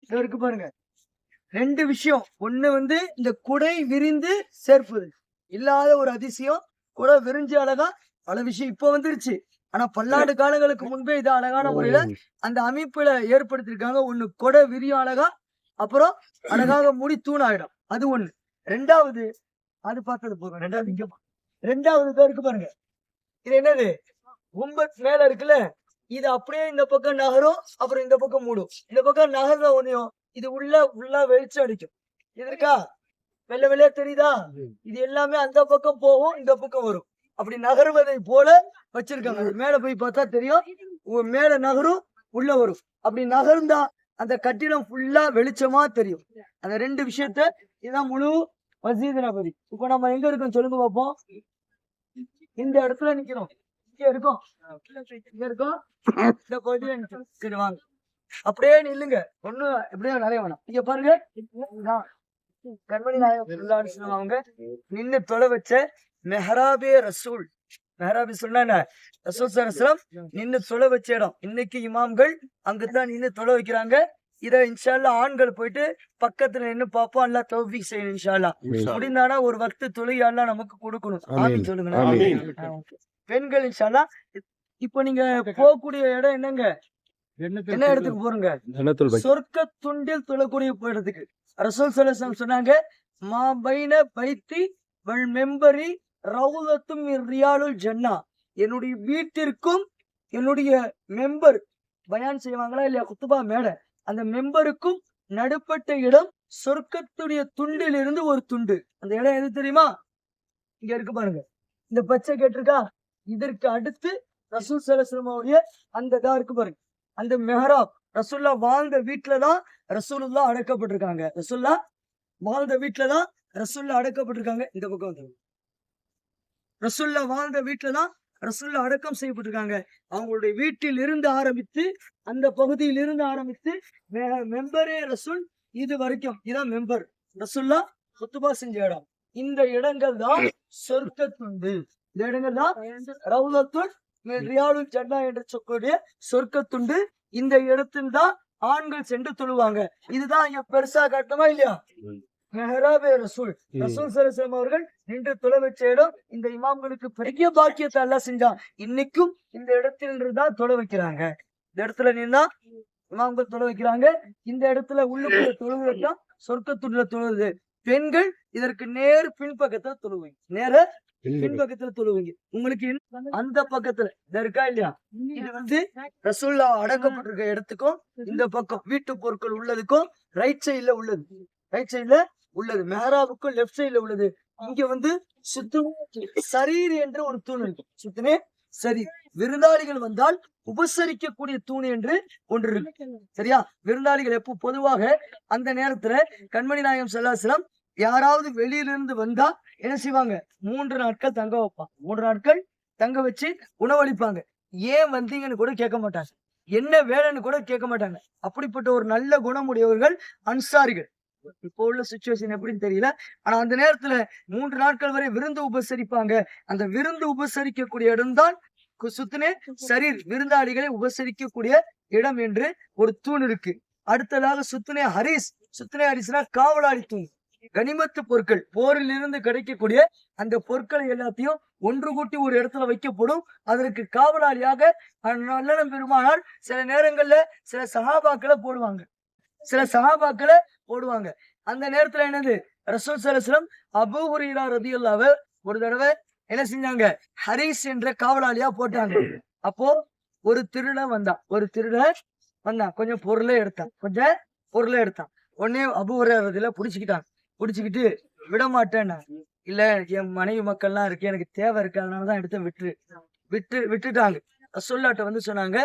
இருக்கு பாருங்க, ரெண்டு விஷயம். ஒண்ணு வந்து இந்த குடை விரிந்து சேர்ப்பது, இல்லாத ஒரு அதிசயம். குடை விரிஞ்சு அழகா பல விஷயம் இப்ப வந்துருச்சு. ஆனா பல்லாண்டு காலங்களுக்கு முன்பே இதை அழகான முறையில அந்த அமைப்புல ஏற்படுத்திருக்காங்க. ஒண்ணு கொடை விரியும் அழகா, அப்புறம் அழகாக முடி தூணாயிடும். அது ஒண்ணு. ரெண்டாவது, அது பார்த்தது போதும். ரெண்டாவது இங்க ரெண்டாவது இருக்கு பாருங்க, இது என்னது, கும்பத் மேல இருக்குல்ல, இது அப்படியே இந்த பக்கம் நகரும், அப்புறம் இந்த பக்கம் மூடும். இந்த பக்கம் நகர்ற ஒன்னையும் இது உள்ள வெளிச்சம் அடிக்கும். இது இருக்கா, வெள்ளையா தெரியுதா? இது எல்லாமே அந்த பக்கம் போகும், இந்த பக்கம் வரும். அப்படி நகர்வதை போல வச்சிருக்காங்க. மேல போய் பார்த்தா தெரியும், மேல நகரும், உள்ள வரும். அப்படி நகர்ந்தா அந்த கட்டிடம் ஃபுல்லா வெளிச்சமா தெரியும். அந்த ரெண்டு விஷயத்த, இதுதான் முழு மஸ்ஜித் நபவி. இப்ப நம்ம எங்க இருக்கோம் சொல்லுங்க பார்ப்போம். இந்த இடத்துல நிக்கிறோம். இங்க இருக்கோம், இங்க இருக்கோம், இந்த பகுதியில நிக்கிறோம். சரி வாங்க, அப்படியே நில்லுங்க. ஒண்ணு எப்படியோ நிறைய வேணாம். இங்க பாருங்க, கண்மணி நாயகம் அவங்க நின்னு தொலை வச்ச மெஹராபே ரசூல். மெஹராபி சொன்னா ரசூல் சல்லல்லாஹு நின்னு தொலை வச்ச இடம். இன்னைக்கு இமாம்கள் அங்கதான் நின்னு தொலை வைக்கிறாங்க. இத இன்ஷா அல்லாஹ் ஆண்கள் போயிட்டு பக்கத்துல நின்னு பாப்போம். அல்லாஹ் தௌஃபீக் செய்யணும் இன்ஷா அல்லாஹ். முடிந்தானா ஒரு வக்து தொழுகை அல்லாஹ் நமக்கு கொடுக்கணும். ஆமீன் சொல்லுங்க. பெண்கள் இன்ஷா அல்லாஹ். இப்ப நீங்க போகக்கூடிய இடம் என்னங்க, என்ன இடத்துக்கு போறீங்க? சொர்க்க துண்டில் தொழக்கூடிய இடத்துக்கு. ரசூல் ஸல்லல்லாஹு அலைஹி வஸல்லம் சொன்னாங்க, மா பைன பைத்தி வல் மெம்பரி ரவுலத்தும் மின் ரியாலுல் ஜன்னா. என்னுடைய வீட்டிற்கும் என்னுடைய மெம்பர் பயான் செய்வாங்களா இல்லையா, குத்துபா மேடை, அந்த மெம்பருக்கும் நடுப்பட்ட இடம் சொர்க்கத்துடைய துண்டில் இருந்து ஒரு துண்டு. அந்த இடம் எது தெரியுமா? இங்க இருக்கு பாருங்க, இந்த பச்சை கேட்டிருக்கா, இதற்கு அடுத்து ரசூல் ஸல்லல்லாஹு அலைஹி வஸல்லம் அந்த இதா இருக்கு பாருங்க, அந்த மெஹராப். ரசூல்லா வாழ்ந்த வீட்டுலதான் ரசூலுல்லா அடக்கப்பட்டிருக்காங்க. ரசூல்லா வாழ்ந்த வீட்டுலதான் ரசூல்லா அடக்கப்பட்டிருக்காங்க. இந்த பக்கம் வந்து ரசூல்லா வாழ்ந்த வீட்டுலதான் ரசூல்லா அடக்கம் செய்யப்பட்டிருக்காங்க. அவங்களுடைய வீட்டில் இருந்து ஆரம்பித்து, அந்த பகுதியில் இருந்து ஆரம்பித்து மெம்பரே ரசூல் இது வரைக்கும், இதான் மெம்பர். ரசூல்லா குத்துபா செஞ்ச இடம். இந்த இடங்கள் தான் சொர்க்கத்துண்டு. இந்த இடங்கள் தான் ரவுலத்துல் ரியாலுல் ஜன்னா என்று சொல்லக்கூடிய சொர்க்கத்துண்டு. இந்த இடத்தில் தான் ஆண்கள் சென்று தொழுவாங்க. இதுதான் இங்க பெருசா காட்டமா இல்லையா, மெஹராபே ரசூல். ரசூல் ஸல்லல்லாஹு அலைஹி வஸல்லம் அவர்கள் நின்று தொலை வச்ச இடம். இந்த இமாம்களுக்கு பெரிய பாக்கியத்தை அல்லாஹ் செஞ்சான். இன்னைக்கும் இந்த இடத்துல தான் தொலை வைக்கிறாங்க. இந்த இடத்துல நின்னா இமாம்கள் தொலை வைக்கிறாங்க. இந்த இடத்துல உள்ளுக்குள்ள தொழுவதுதான் சொர்க்கத்துள்ள தொழுது. பெண்கள் இதற்கு நேர் பின்பக்கத்துல தொழுவீங்க, நேர பின்பக்கத்துல தொழுவீங்க. உங்களுக்கு அந்த பக்கத்துல இருக்கா இல்லையா, இது வந்து ரசூல்லா அடக்கப்பட்டிருக்க இடத்துக்கும் இந்த பக்கம் வீட்டு பொருட்கள் உள்ளதுக்கும் ரைட் சைட்ல உள்ளது, ரைட் சைட்ல உள்ளது. மெஹராபுக்கும் லெப்ட் சைட்ல உள்ளது. இங்க வந்து சரீர் என்ற ஒரு தூண் இருக்கு. சுத்தமே சரி, விருந்தாளிகள் வந்தால் உபசரிக்கக்கூடிய தூண் என்று ஒன்று இருக்கு. சரியா, விருந்தாளிகள் எப்போ பொதுவாக அந்த நேரத்துல கண்மணி நாயகம் ஸல்லல்லாஹு அலைஹி வஸல்லம் யாராவது வெளியிலிருந்து வந்தா என்ன செய்வாங்க, 3 நாட்கள் தங்க வைப்பாங்க. 3 நாட்கள் தங்க வச்சு உணவளிப்பாங்க. ஏன் வந்தீங்கன்னு கூட கேட்க மாட்டாங்க, என்ன வேலைன்னு கூட கேட்க மாட்டாங்க. அப்படிப்பட்ட ஒரு நல்ல குணமுடையவர்கள் அன்சாரிகள். இப்போ உள்ள சிச்சுவேஷன் எப்படின்னு தெரியல, ஆனா அந்த நேரத்துல 3 நாட்கள் வரை விருந்து உபசரிப்பாங்க. அந்த விருந்து உபசரிக்கக்கூடிய இடம்தான் சுத்துனே சரீர், விருந்தாளிகளை உபசரிக்கக்கூடிய இடம் என்று ஒரு தூண் இருக்கு. அடுத்ததாக சுத்துனே ஹரிஸ். சுத்துனே ஹரிஸ்னா காவலாளி தூண். கனிமத்து பொருட்கள், போரில் இருந்து கிடைக்கக்கூடிய அந்த பொருட்களை எல்லாத்தையும் ஒன்று கூட்டி ஒரு இடத்துல வைக்கப்படும். அதற்கு காவலாளியாக நல்ல பெருமானால் சில நேரங்கள்ல சில சஹாபாக்களை போடுவாங்க. அந்த நேரத்துல என்னது, ரசூல் ஸல்லல்லாஹு அலைஹி வஸல்லம் அபூ ஹுரைரா ரலியல்லாஹு அன்ஹு ஒரு தடவை என்ன செஞ்சாங்க, ஹரிஸ் என்ற காவலாளியா போட்டாங்க. அப்போ ஒரு திருடன் வந்தான், கொஞ்சம் பொருளை எடுத்தான். உடனே அபூ ஹுரைரா ரலியல்லாஹு புடிச்சுக்கிட்டு விட மாட்டேன்னா, இல்ல என் மனைவி மக்கள்லாம் இருக்கு, எனக்கு தேவை இருக்கு, அதனாலதான் எடுத்து விட்டுட்டாங்க. ரசூலுல்லாஹ்ட்ட வந்து சொன்னாங்க,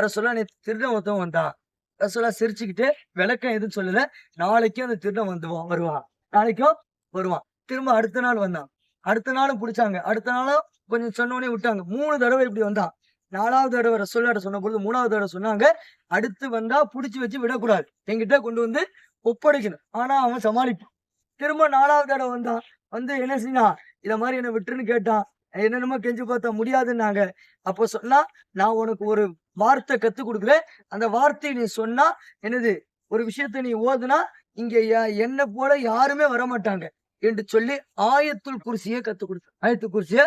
ரசூலுல்லாஹ் நீ திருடன் ஒருத்தவன் வந்தான். ரசூலுல்லாஹ் சிரிச்சுக்கிட்டு விளக்கம் எதுவும் சொல்லல, நாளைக்கும் அந்த திருடன் வருவான். திரும்ப அடுத்த நாள் வந்தான், அடுத்த நாளும் பிடிச்சாங்க, அடுத்த நாளும் கொஞ்சம் சொன்னோடனே விட்டாங்க. 3 தடவை இப்படி வந்தான். 4வது தடவை ரசூலுல்லாஹ்ட்ட சொன்ன பொழுது 3வது தடவை சொன்னாங்க, அடுத்து வந்தா புடிச்சு வச்சு விடக்கூடாது, என்கிட்ட கொண்டு வந்து ஒப்படைக்கணும். ஆனா அவன் சமாளிப்பான். திரும்ப 4வது தடவை வந்தான், வந்து என்ன செய்யலாம், இத மாதிரி என்ன விட்டுருன்னு கேட்டான். என்னென்னமோ கெஞ்சு பார்த்தா முடியாதுன்னாங்க. அப்போ சொன்னா, நான் உனக்கு ஒரு வார்த்தை கத்து கொடுக்குறேன், அந்த வார்த்தையை நீ சொன்னா என்னது ஒரு விஷயத்த நீ ஓதுனா இங்க என்ன போல யாருமே வரமாட்டாங்க என்று சொல்லி ஆயத்துல் குர்சியை கத்து கொடுத்து ஆயத்துல் குர்சிய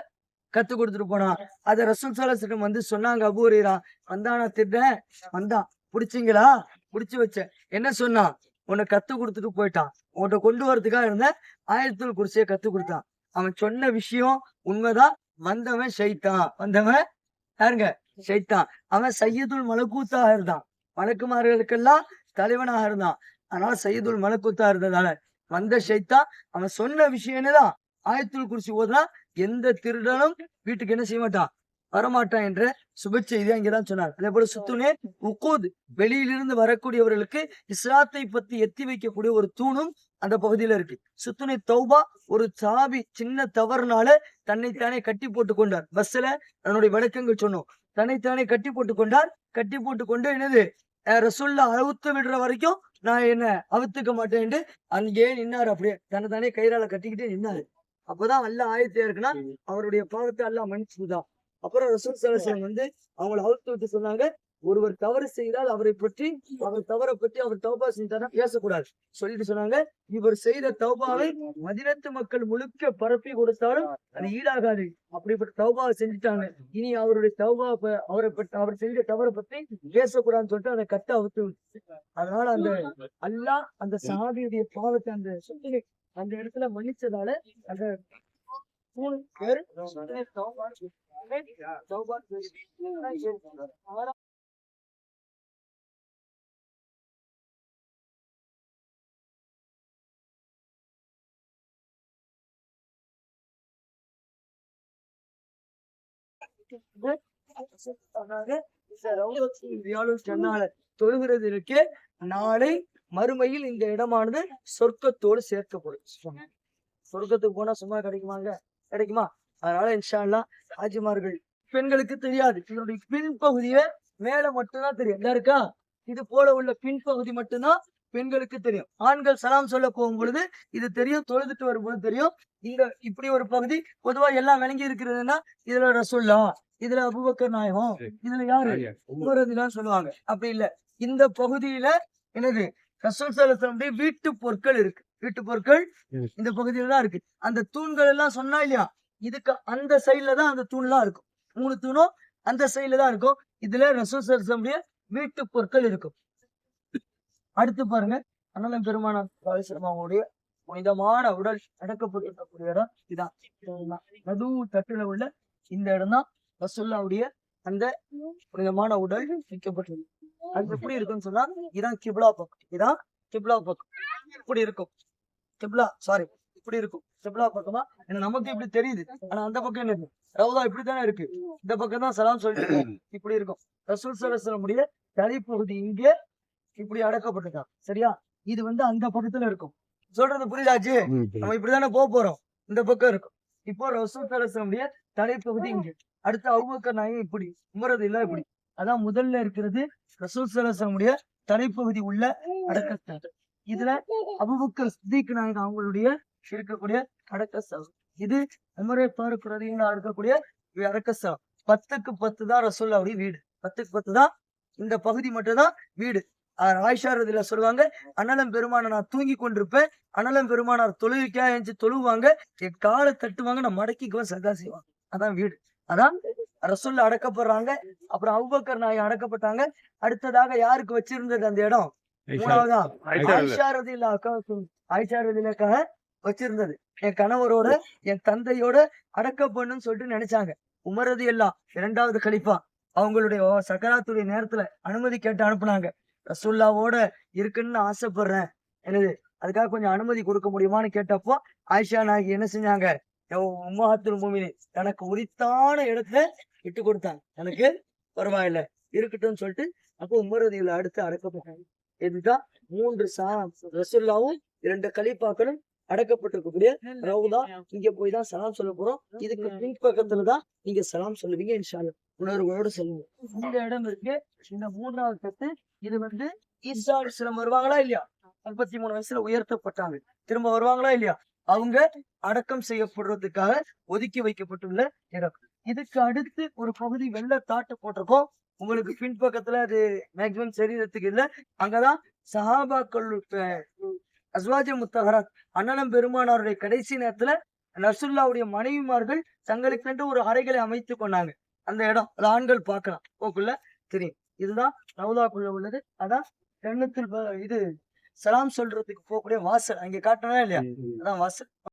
கத்து கொடுத்துட்டு போனான். அத ரசூல் ஸல்லல்லாஹு அலைஹி வஸல்லம் வந்து சொன்னாங்க. அபூ ஹுரைரா வந்தானா திட்டேன் வந்தான் புடிச்சீங்களா புடிச்சு வச்ச என்ன சொன்னான் உன்னை கத்து கொடுத்துட்டு போயிட்டான். உன்கிட்ட கொண்டு வரதுக்காக இருந்த ஆயத்துல் குர்சியை கத்து கொடுத்தான். அவன் சொன்ன விஷயம் உண்மைதான். வந்தவன் ஷைத்தான். வந்தவன் யாருங்க ஷைத்தான். அவன் சையதுல் மலக்கூத்தாக இருந்தான். மலக்குமார்களுக்கெல்லாம் தலைவனாக இருந்தான். அதனால சையதுல் மலக்கூத்தா இருந்ததால வந்த ஷைத்தான். அவன் சொன்ன விஷயம் என்னதான் ஆயத்துல் குர்சி ஓதுனா எந்த திருடனும் வீட்டுக்கு என்ன செய்ய மாட்டான் வரமாட்டான் என்ற சுப செய்தி அங்கேதான் சொன்னார். அதே போல சுத்துனே உக்கூத் வெளியிலிருந்து வரக்கூடியவர்களுக்கு இஸ்லாத்தை பத்தி எத்தி வைக்கக்கூடிய ஒரு தூணும் அந்த பகுதியில இருக்கு. சுத்துனை தௌபா ஒரு சாபி சின்ன தவறுனால தன்னைத்தானே கட்டி போட்டு கொண்டார். பஸ்ல அதனுடைய விளக்கங்கள் சொன்னோம். தன்னைத்தானே கட்டி போட்டு கொண்டார். கட்டி போட்டு கொண்டு என்னது ரசூல்லா அவுத்து விடுற வரைக்கும் நான் என்ன அவுத்துக்க மாட்டேன்ட்டு அங்கேயே நின்னாரு. அப்படியே தன்னை கயிறால கட்டிக்கிட்டே நின்னாரு. அப்பதான் அல்லாஹ் ஆயத்தே இருக்குன்னா அவருடைய பாவத்தை அல்லாஹ் மன்னிச்சுதான். அப்புறம் ரசூல் ஸல்லல்லாஹு அலைஹி வஸல்லம் வந்து அவங்களை அவுத்து விட்டு சொன்னாங்க, ஒருவர் தவறு செய்தால் அவரை பற்றி அவர் தவறை பற்றி அவர் தௌபா செஞ்சாரா பேசக்கூடாது சொல்லிட்டு சொன்னாங்க. இவர் செய்த தௌபாவை மதீனத்து மக்கள் முழுக்க பரப்பி கொடுத்தாலும் அது ஈடாகாது. அப்படிப்பட்ட தௌபாவை செஞ்சுட்டாங்க. இனி அவருடைய தௌபா அவரை பற்றி அவர் செஞ்ச தவறை பற்றி பேசக்கூடாதுன்னு சொல்லிட்டு அதை கட்ட அவுத்து விட்டு அதனால அந்த அல்லாஹ் அந்த சஹாபியுடைய பாவத்தை அந்த சுத்தினை அந்த இடத்துல மன்னிச்சதால அந்த 3 பேர் தொழுகிறது இருக்கு. நாளை மறுமையில் இந்த இடமானது சொர்க்கத்தோடு சேர்க்கப்படும். சொர்க்கத்துக்கு போனா சும்மா கிடைக்குமாங்க கிடைக்குமா? அதனால இன்ஷா அல்லாஹ் ஹாஜிமார்கள் பெண்களுக்கு தெரியாது. இதனுடைய பின்பகுதியை மேல மட்டும்தான் தெரியும். எல்லாருக்கா இது போல உள்ள பின்பகுதி மட்டும்தான் பெண்களுக்கு தெரியும். ஆண்கள் சலாம் சொல்ல போகும் பொழுது இது தெரியும். தொழுதுட்டு வரும்போது தெரியும். இங்க இப்படி ஒரு பகுதி பொதுவா எல்லாம் விளங்கி இருக்கிறதுன்னா இதுல ரசூல்லா இதுல அபூபக்கர் நாயகம் இதுல யாரு உமரதிலாம் சொல்லுவாங்க. அப்படி இல்ல இந்த பகுதியில என்னது ரசூல் ஸல்லல்லாஹு அலைஹி வஸல்லம் வீட்டு பொருட்கள் இருக்கு. வீட்டு பொருட்கள் இந்த பகுதியில தான் இருக்கு. அந்த தூண்கள் எல்லாம் சொன்னா இல்லையா இதுக்கு அந்த சைட்ல தான் அந்த தூண்லாம் இருக்கும். 3 தூணும் அந்த சைட்ல தான் இருக்கும். இதுல ரசூல் ஸல்லல்லாஹு அலைஹி வஸல்லம் வீட்டு பொருட்கள் இருக்கும். அடுத்து பாருங்க அண்ணலம் பெருமானார் அவங்களுடைய புனிதமான உடல் அடக்கப்பட்டிருக்கக்கூடிய இடம் இதான். நடு தட்டுல உள்ள இந்த இடம் தான் ரசூலுல்லாஹ்வுடைய அந்த புனிதமான உடல் வைக்கப்பட்டது. அது எப்படி இருக்குன்னு சொன்னா இதான் கிப்லா பக்கம். இதான் கிப்லா பக்கம். இப்படி இருக்கும். கிப்லா சாரி இப்படி இருக்கும். கிப்லா பக்கமா நமக்கு இப்படி தெரியுது. ஆனா அந்த பக்கம் என்ன இருக்கு ரவுதா இப்படித்தானே இருக்கு. இந்த பக்கம் தான் சலாம் சொல்லிட்டு இப்படி இருக்கும். ரசூல் ஸல்லல்லாஹு அலைஹி வஸல்லம் தலைப்பகுதி இங்கே இப்படி அடக்கப்பட்டிருக்காங்க. சரியா? இது வந்து அந்த பக்கத்துல இருக்கும். சொல்றது புரியுதாச்சு? நம்ம இப்படிதானே போறோம். இந்த பக்கம் இருக்கும். இப்போ ரசூல் ஸல்லல்லாஹு அலைஹி வஸல்லம் தலைப்பகுதி இங்க. அடுத்து அபூபக்கர் நாயகம் இப்படி உமரது இல்ல இப்படி. அதான் முதல்ல இருக்கிறது ரசூல் ஸல்லல்லாஹு அலைஹி வஸல்லம் தலைப்பகுதி உள்ள அடக்கஸ்தலம். இதுல அபூபக்கர் சித்திக் நாயகம் அவங்களுடைய இருக்கக்கூடிய அடக்கஸ்தலம். இது உமரே ஃபாரூக் ரலியல்லாஹு இருக்கக்கூடிய அடக்கஸ்தலம். 10க்கு 10 தான் ரசூலுல்லாஹ்வுடைய வீடு. 10க்கு 10 தான் இந்த பகுதி மட்டும் தான் வீடு. ஆயிஷா ரலியல்லாஹு சொல்லுவாங்க, அண்ணலம் பெருமானார் நான் தூங்கி கொண்டிருப்பேன். அண்ணலம் பெருமானார் தொழுவிக்கா எஞ்சி தொழுவாங்க. என் காலை தட்டுவாங்க, நான் மடக்கிக்குவேன், சதா செய்வாங்க. அதான் வீடு. அதான் ரசூல்ல அடக்கப்படுறாங்க. அப்புறம் அபூபக்கர் நாயகம் அடக்கப்பட்டாங்க. அடுத்ததாக யாருக்கு வச்சிருந்தது அந்த இடம்? மூணாவதா ஆயிஷா ரலியல்லாஹு ஆயிஷா ரலியல்லாஹு வச்சிருந்தது. என் கணவரோட என் தந்தையோட அடக்கப்படணும்னு சொல்லிட்டு நினைச்சாங்க. உமரது எல்லாம் 2வது கலிஃபா அவங்களுடைய சக்கராத்துடைய நேரத்துல அனுமதி கேட்டு அனுப்புனாங்க. ரசூல்லாவோட இருக்குன்னு ஆசைப்படுறேன், என்னது அதுக்காக கொஞ்சம் அனுமதி கொடுக்க முடியுமான்னு கேட்டப்போ ஆயிஷா நாயகி என்ன செஞ்சாங்க? உம்மஹாத்துல் முஃமினீன் தனக்கு உரித்தான இடத்துல விட்டு கொடுத்தாங்க. எனக்கு பரவாயில்ல இருக்கட்டும்னு சொல்லிட்டு அப்போ உமரதியில அடுத்து அடக்கப்பட்டாங்க. இதுதான் 3 ரசூல்லாவும் 2 கலீஃபாக்களும் அடக்கப்பட்டிருக்கக்கூடிய ரவுதா. இங்க போய் தான் சலாம் சொல்ல போறோம். இதுக்கு பின்பக்கத்துலதான் நீங்க சலாம் சொல்லுவீங்க இன்ஷா அல்லாஹ். உணர்வுகளோட சொல்லுங்க. இந்த இடம் இருக்கு. இந்த 3வது தட்டு இது வந்து ஈசா அலைஹிஸ்ஸலாம் வருவாங்களா இல்லையா? 33 வயசுல உயர்த்தப்பட்டாங்க. திரும்ப வருவாங்களா இல்லையா? அவங்க அடக்கம் செய்யப்படுறதுக்காக ஒதுக்கி வைக்கப்பட்டுள்ள இடம். இதுக்கு அடுத்து ஒரு பகுதி வெள்ள தாட்டு போட்டிருக்கோம். உங்களுக்கு பின்பக்கத்துல அது மேக்சிமம் சரீரத்துக்கு இல்ல. அங்கதான் சஹாபாக்கள் அஸ்வாஜ முத்தஹராத் அண்ணலம் பெருமானாருடைய கடைசி நேரத்துல ரசூலுல்லாவுடைய மனைவிமார்கள் தங்களுக்கென்று ஒரு அறைகளை அமைத்து கொண்டாங்க. அந்த இடம் அது ஆண்கள் பார்க்கலாம் போக்குள்ள தெரியும். இதுதான் ரவுதாக்குள்ள உள்ளது. அதான் ஜன்னத்துல் இது சலாம் சொல்றதுக்கு போகக்கூடிய வாசல் அங்க காட்டணும் இல்லையா? அதான் வாசல்.